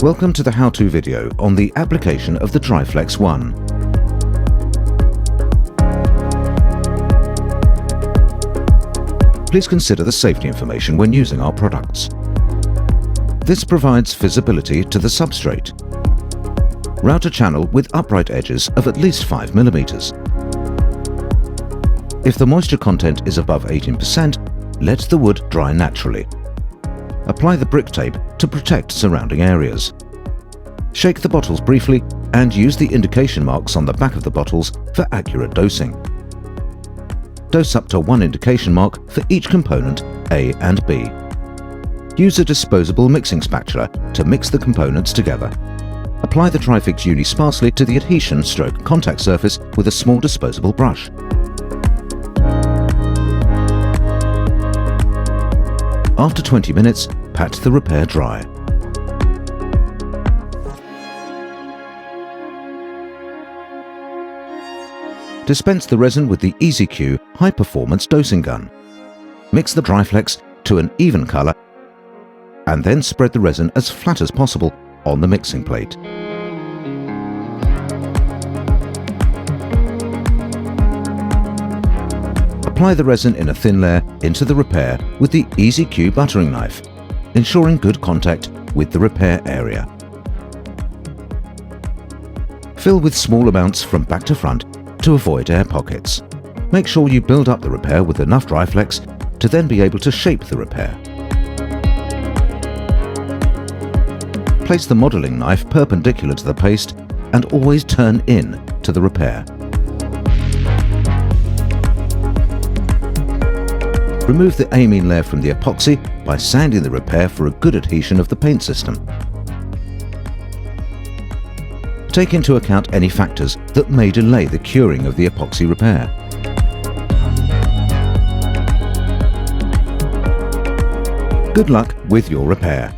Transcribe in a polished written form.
Welcome to the how-to video on the application of the Triflex 1. Please consider the safety information when using our products. This provides visibility to the substrate. Route a channel with upright edges of at least 5 mm. If the moisture content is above 18%, let the wood dry naturally. Apply the brick tape to protect surrounding areas. Shake the bottles briefly and use the indication marks on the back of the bottles for accurate dosing. Dose up to 1 indication mark for each component A and B. Use a disposable mixing spatula to mix the components together. Apply the Triflex Uni sparsely to the adhesion/contact surface with a small disposable brush. After 20 minutes, pat the repair dry. Dispense the resin with the EasyQ high-performance dosing gun. Mix the Triflex to an even color and then spread the resin as flat as possible on the mixing plate. Apply the resin in a thin layer into the repair with the EasyQ buttering knife, ensuring good contact with the repair area. Fill with small amounts from back to front to avoid air pockets. Make sure you build up the repair with enough Triflex to then be able to shape the repair. Place the modeling knife perpendicular to the paste and always turn in to the repair. Remove the amine layer from the epoxy by sanding the repair for a good adhesion of the paint system. Take into account any factors that may delay the curing of the epoxy repair. Good luck with your repair.